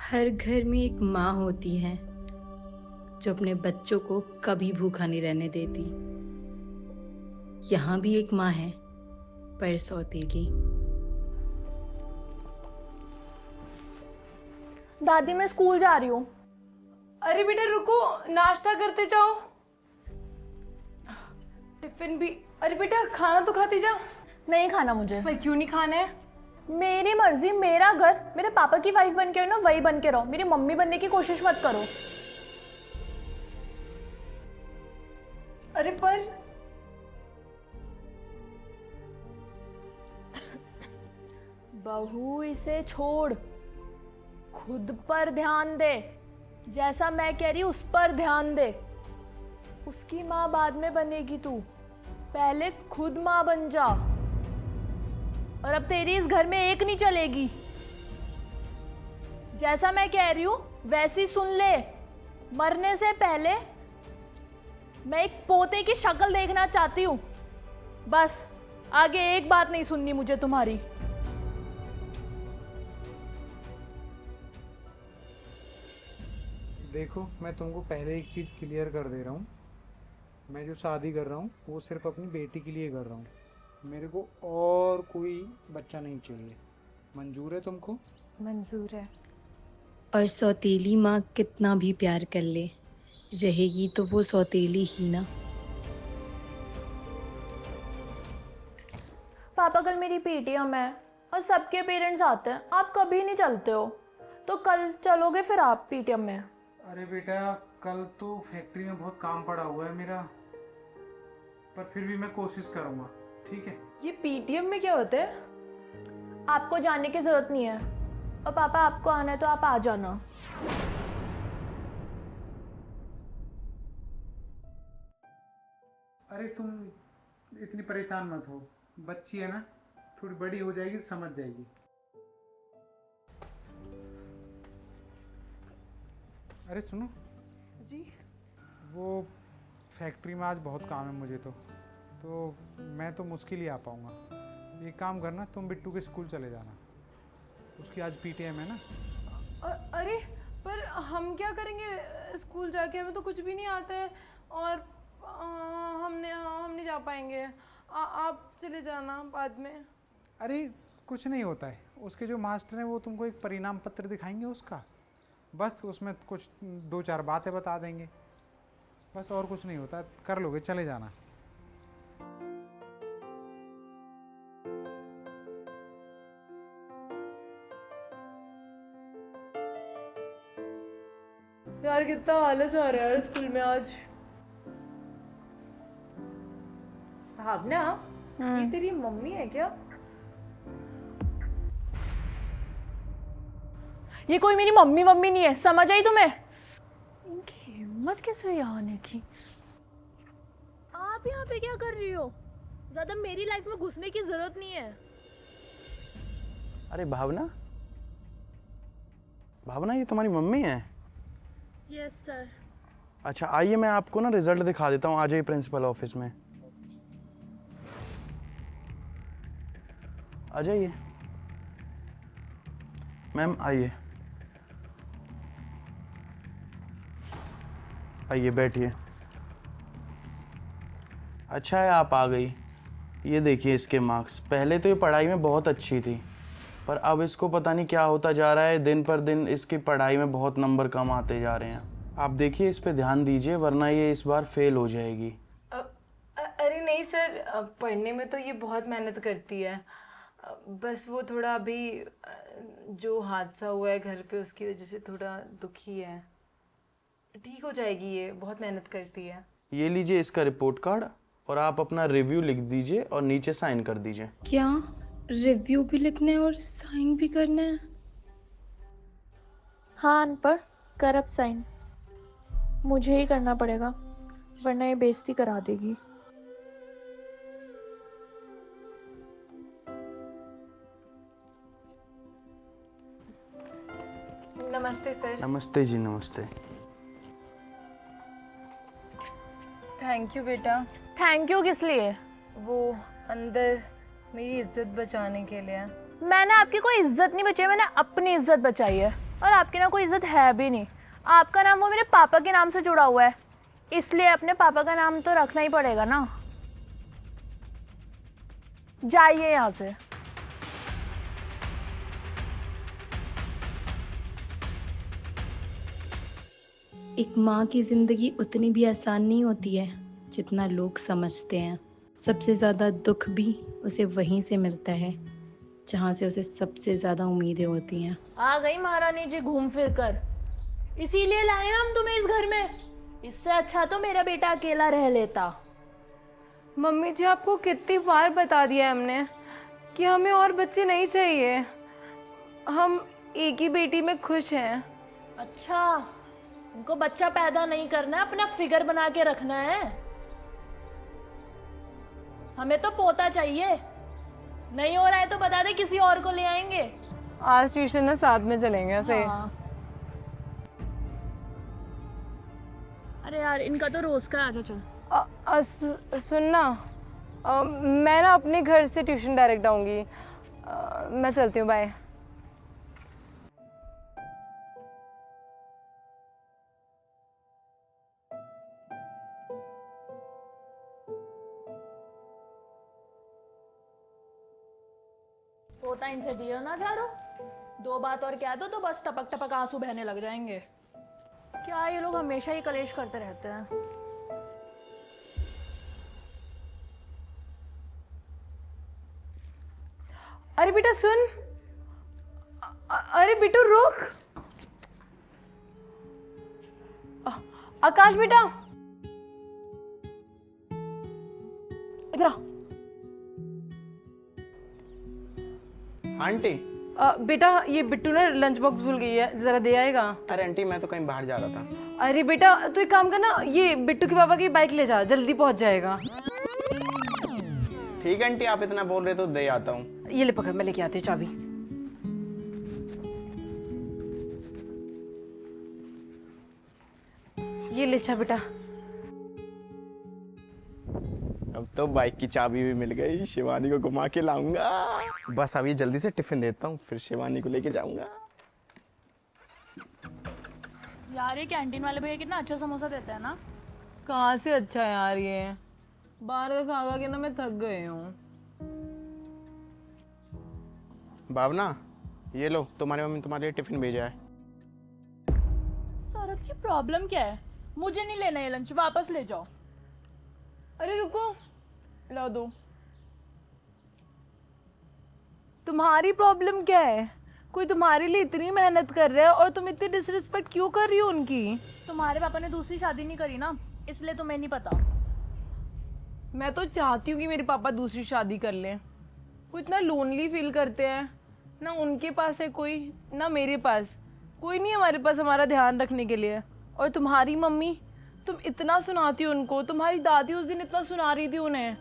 हर घर में एक माँ होती है जो अपने बच्चों को कभी भूखा नहीं रहने देती। यहाँ भी एक माँ है, पर सौतेली। दादी मैं स्कूल जा रही हूँ। अरे बेटा रुको, नाश्ता करते जाओ। टिफिन भी। अरे बेटा खाना तो खाती जा। नहीं खाना मुझे। भाई क्यों नहीं खाना है? मेरी मर्जी, मेरा घर। मेरे पापा की वाइफ बन के हो ना, वही बन के रहो। मेरी मम्मी बनने की कोशिश मत करो। अरे पर बहू इसे छोड़, खुद पर ध्यान दे। जैसा मैं कह रही हूँ उस पर ध्यान दे। उसकी माँ बाद में बनेगी तू, पहले खुद माँ बन जा। और अब तेरी इस घर में एक नहीं चलेगी। जैसा मैं कह रही हूँ वैसी सुन ले। मरने से पहले मैं एक पोते की शक्ल देखना चाहती हूँ। बस आगे एक बात नहीं सुननी मुझे तुम्हारी। देखो, मैं तुमको पहले एक चीज़ क्लियर कर दे रहा हूँ। मैं जो शादी कर रहा हूँ वो सिर्फ अपनी बेटी के लिए कर रहा हूँ। मेरे को और कोई बच्चा नहीं चाहिए। मंजूर है तुमको? मंजूर है। और सौतेली माँ कितना भी प्यार कर ले, रहेगी तो वो सौतेली ही ना। पापा कल मेरी पीटीएम है और सबके पेरेंट्स आते हैं। आप कभी नहीं चलते हो, तो कल चलोगे फिर आप पीटीएम में? अरे बेटा, कल तो फैक्ट्री में बहुत काम पड़ा हुआ है मेरा, पर फिर भी मैं कोशिश करूँगा, ठीक है? ये पीटीएम में क्या होता है? आपको जाने की जरूरत नहीं है। और पापा आपको आना है तो आप आ जाना। अरे तुम इतनी परेशान मत हो, बच्ची है ना, थोड़ी बड़ी हो जाएगी तो समझ जाएगी। अरे सुनो जी। वो फैक्ट्री में आज बहुत काम है मुझे, तो मैं तो मुश्किल ही आ पाऊँगा। एक काम करना, तुम बिट्टू के स्कूल चले जाना, उसकी आज पीटीएम है ना। अरे पर हम क्या करेंगे स्कूल जाके? हमें तो कुछ भी नहीं आता है और हम नहीं जा पाएंगे। आप चले जाना बाद में। अरे कुछ नहीं होता है, उसके जो मास्टर हैं वो तुमको एक परिणाम पत्र दिखाएंगे उसका, बस उसमें कुछ 2-4 बातें बता देंगे, बस और कुछ नहीं होता, कर लोगे, चले जाना। यार कितना आलस आ रहा है स्कूल में आज। भावना, ये तेरी मम्मी है क्या? ये कोई मेरी मम्मी नहीं है, समझ आई तुम्हें? इनकी हिम्मत कैसे हुई यहाँ आने की? आप यहाँ पे क्या कर रही हो? ज्यादा मेरी लाइफ में घुसने की जरूरत नहीं है। अरे भावना, भावना ये तुम्हारी मम्मी है? Yes sir. अच्छा आइए, मैं आपको ना रिजल्ट दिखा देता हूँ, आ जाइए प्रिंसिपल ऑफिस में, आ जाइए। मैम आइए, आइए बैठिए। अच्छा है आप आ गई। ये देखिए इसके मार्क्स, पहले तो ये पढ़ाई में बहुत अच्छी थी, पर अब इसको पता नहीं क्या होता जा रहा है, दिन पर दिन इसकी पढ़ाई में बहुत नंबर कम आते जा रहे हैं। आप देखिए इस पे ध्यान दीजिए, वरना ये इस बार फेल हो जाएगी। अरे नहीं सर, पढ़ने में तो ये बहुत मेहनत करती है। बस वो थोड़ा अभी जो हादसा हुआ है घर पे उसकी वजह से थोड़ा दुखी है। ठीक हो जाएगी, ये बहुत मेहनत करती है। ये लीजिए इसका रिपोर्ट कार्ड, और आप अपना रिव्यू लिख दीजिए और नीचे साइन कर दीजिए। क्या रिव्यू भी लिखना है और साइन भी करना है? हाँ अनपढ़, कर अब साइन। मुझे ही करना पड़ेगा, वरना ये बेइज्जती करा देगी। नमस्ते सर। नमस्ते जी, नमस्ते। थैंक यू बेटा। थैंक यू किस लिए? वो अंदर मेरी इज्जत बचाने के लिए। मैंने आपकी कोई इज्जत नहीं बचाई, मैंने अपनी इज्जत बचाई है। और आपकी ना कोई इज्जत है भी नहीं। आपका नाम वो मेरे पापा के नाम से जुड़ा हुआ है, इसलिए अपने पापा का नाम तो रखना ही पड़ेगा ना। जाइए यहाँ से। एक माँ की ज़िंदगी उतनी भी आसान नहीं होती है जितना लोग समझते हैं। सबसे ज़्यादा दुख भी उसे वहीं से मिलता है जहाँ से उसे सबसे ज़्यादा उम्मीदें होती हैं। आ गई महारानी जी घूम फिर कर, इसीलिए लाए हम तुम्हें इस घर में। इससे अच्छा तो मेरा बेटा अकेला रह लेता। मम्मी जी, आपको कितनी बार बता दिया है हमने कि हमें और बच्चे नहीं चाहिए। हम एक ही बेटी में खुश हैं। अच्छा, उनको बच्चा पैदा नहीं करना है, अपना फिगर बना के रखना है। हमें तो पोता चाहिए। नहीं हो रहा है तो बता दे, किसी और को ले आएंगे। आज ट्यूशन ना साथ में चलेंगे ऐसे। हाँ। अरे यार, इनका तो रोज का। आजा चल। सुनना, मैं ना अपने घर से ट्यूशन डायरेक्ट आऊँगी। मैं चलती हूँ, बाय। पोता इनसे दियो ना झाड़ो, दो बात और कह दो तो बस टपक टपक आंसू बहने लग जाएंगे। क्या ये लोग हमेशा ही कलेश करते रहते हैं। अरे बेटा सुन। अरे बेटू रुक। आकाश बेटा, इधर आ। आंटी। बेटा, ये बिट्टू ना लंच बॉक्स भूल गई है, जरा दे आएगा। अरे आंटी, मैं तो कहीं बाहर जा रहा था। अरे बेटा, तू एक काम करना, ये बिट्टू के पापा की बाइक ले जा, जल्दी पहुंच जाएगा। ठीक है आंटी, आप इतना बोल रहे तो दे आता हूँ। ये ले पकड़, मैं लेके आती हूँ चाबी। ये ले चा बेटा। अब तो बाइक की चाबी भी मिल गई, शिवानी को घुमा के लाऊंगा। बस अभी जल्दी से टिफिन देता हूँ, फिर शिवानी को लेके जाऊंगा। यार, ये कैंटीन वाले भैया कितना अच्छा समोसा देते हैं ना। कहाँ से अच्छा है यार, ये बाहर का खा खा के ना मैं थक गई हूँ। भावना, ये लो, तुम्हारी मम्मी तुम्हारे लिए टिफिन भेजा है। सौरभ की प्रॉब्लम क्या है? मुझे नहीं लेना ये लंच, वापस ले जाओ। अरे रुको, ला दो। तुम्हारी प्रॉब्लम क्या है? कोई तुम्हारे लिए इतनी मेहनत कर रहा है और तुम इतनी डिसरिस्पेक्ट क्यों कर रही हो उनकी? तुम्हारे पापा ने दूसरी शादी नहीं करी ना, इसलिए तुम्हें नहीं पता। मैं तो चाहती हूँ कि मेरे पापा दूसरी शादी कर लें। वो इतना लोनली फील करते हैं, ना उनके पास है कोई, ना मेरे पास कोई नहीं, हमारे पास हमारा ध्यान रखने के लिए। और तुम्हारी मम्मी, तुम इतना सुनाती हो उनको, तुम्हारी दादी उस दिन इतना सुना रही थी उन्हें।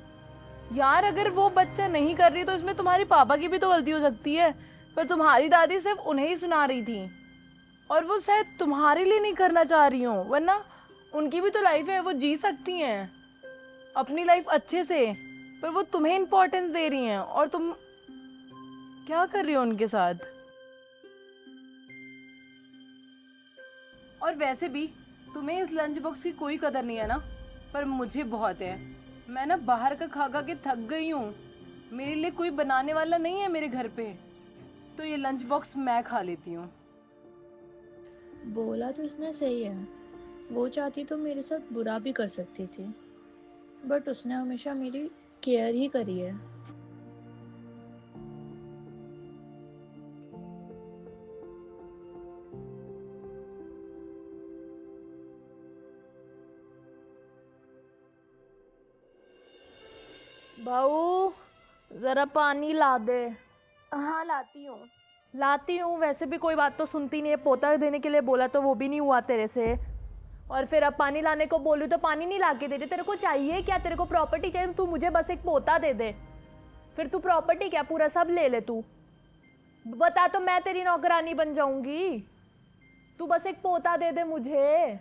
यार, अगर वो बच्चा नहीं कर रही तो इसमें तुम्हारे पापा की भी तो गलती हो सकती है, पर तुम्हारी दादी सिर्फ उन्हें ही सुना रही थी। और वो शायद तुम्हारे लिए नहीं करना चाह रही हो, वरना उनकी भी तो लाइफ है, वो जी सकती हैं अपनी लाइफ अच्छे से, पर वो तुम्हें इम्पोर्टेंस दे रही हैं। और तुम क्या कर रही हो उनके साथ? और वैसे भी तुम्हें इस लंच बॉक्स की कोई कदर नहीं है ना, पर मुझे बहुत है। मैं ना बाहर का खा खा के थक गई हूँ, मेरे लिए कोई बनाने वाला नहीं है मेरे घर पे, तो ये लंच बॉक्स मैं खा लेती हूँ। बोला तो उसने सही है, वो चाहती तो मेरे साथ बुरा भी कर सकती थी, बट उसने हमेशा मेरी केयर ही करी है। बहू, जरा पानी ला दे। हाँ, लाती हूँ। लाती हूँ, वैसे भी कोई बात तो सुनती नहीं है। पोता देने के लिए बोला तो वो भी नहीं हुआ तेरे से, और फिर अब पानी लाने को बोलूँ तो पानी नहीं ला के दे रही। तेरे को चाहिए क्या? तेरे को प्रॉपर्टी चाहिए? तू मुझे बस एक पोता दे दे, फिर तू प्रॉपर्टी क्या पूरा सब ले ले। तू बता तो मैं तेरी नौकरानी बन जाऊंगी। तू बस एक पोता दे दे मुझे।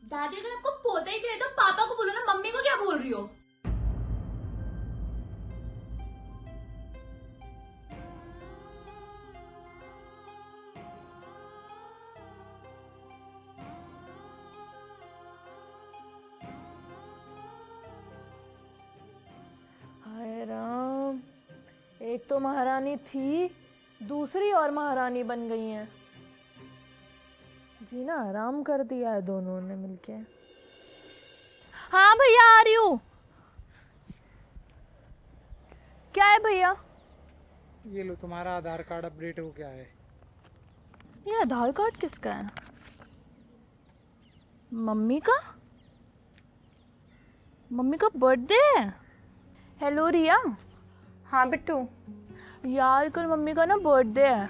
दादी, अगर आपको पोता ही चाहिए तो पापा को बोलो ना, मम्मी को क्या बोल रही हो? एक तो महारानी थी, दूसरी और महारानी बन गई हैं। जीना आराम कर दिया है दोनों ने मिलके। हाँ भैया आ रही हूँ। क्या है भैया? ये लो, तुम्हारा आधार कार्ड अपडेट हो गया है। ये आधार कार्ड किसका है? मम्मी का? मम्मी का बर्थडे है। हेलो रिया। हाँ बिट्टू। यार कल मम्मी का ना बर्थडे है।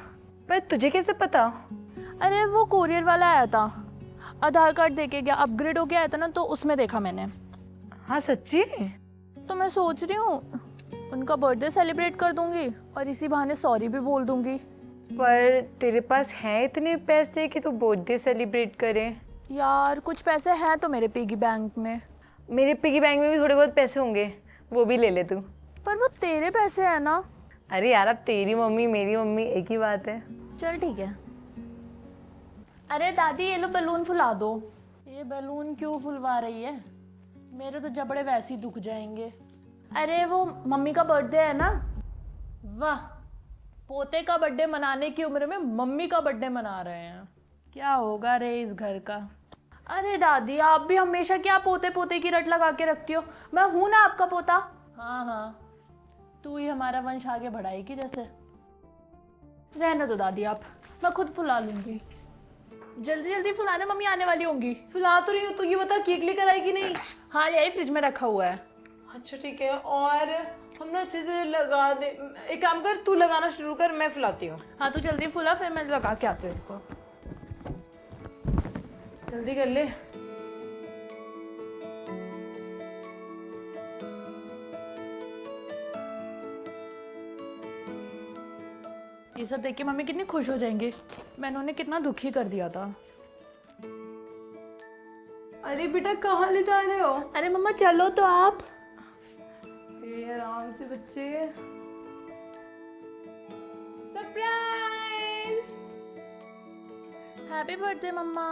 पर तुझे कैसे पता? अरे वो कोरियर वाला आया था, आधार कार्ड देके गया, अपग्रेड होके आया था ना, तो उसमें देखा मैंने। हाँ सच्ची? तो मैं सोच रही हूँ उनका बर्थडे सेलिब्रेट कर दूंगी और इसी बहाने सॉरी भी बोल दूंगी। पर तेरे पास हैं इतने पैसे कि तू बर्थडे सेलिब्रेट करे? यार कुछ पैसे हैं तो मेरे पिगी बैंक में। मेरे पिगी बैंक में भी थोड़े बहुत पैसे होंगे, वो भी ले ले तू। पर वो तेरे पैसे है ना। अरे यार अब तेरी मम्मी मेरी मम्मी एक ही बात है। चल ठीक है। अरे दादी ये लो बलून फुला दो। ये बलून क्यों फुलवा रही है? मेरे तो जबड़े वैसे ही दुख जाएंगे। अरे वो मम्मी का बर्थडे है ना। वाह, पोते का बर्थडे मनाने की उम्र में मम्मी का बर्थडे मना रहे हैं। क्या होगा रे इस घर का। अरे दादी आप भी हमेशा क्या पोते पोते की रट लगा के रखती हो? मैं हूं ना आपका पोता। हाँ हाँ, तू ही हमारा वंश आगे बढ़ाएगी जैसे। रहने दो दादी आप, मैं खुद फुला लूंगी। जल्दी जल्दी फुलाना, मम्मी आने वाली होंगी। फुला तो रही हूँ, तो ये बता केक लेकर आएगी नहीं? हाँ ले आई, फ्रिज में रखा हुआ है। अच्छा ठीक है। और हम ना अच्छे से लगा दे। एक काम कर, तू लगाना शुरू कर, मैं फुलाती हूँ। हाँ तू जल्दी फुला, फिर मैं लगा के आती हूँ इसको। जल्दी कर ले। ये सब देख के मम्मी कितनी खुश हो जाएंगी। मैंने उन्हें कितना दुखी कर दिया था। अरे बेटा कहाँ ले जा रहे हो? अरे मम्मा चलो तो आप। आराम से बच्चे। सरप्राइज! हैप्पी बर्थडे मम्मा।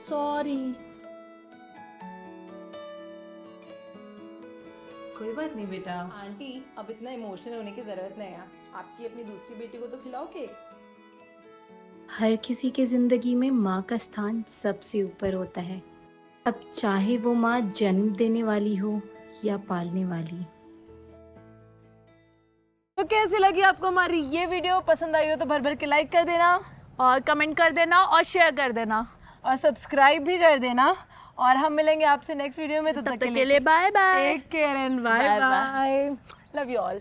सॉरी। कोई बात नहीं बेटा। आंटी अब इतना इमोशनल होने की जरूरत नहीं है। आपकी अपनी दूसरी बेटी को तो खिलाओ केक। हर किसी की जिंदगी में माँ का स्थान सबसे ऊपर होता है, अब चाहे वो माँ जन्म देने वाली हो या पालने वाली। तो कैसी लगी आपको हमारी ये वीडियो? पसंद आई हो तो भर भर के लाइक कर देना, और कमेंट कर देना और शेयर कर देना और सब्सक्राइब भी कर देना। और हम मिलेंगे आपसे नेक्स्ट वीडियो में। तब तक के लिए bye bye. Take care and bye bye. Love you all.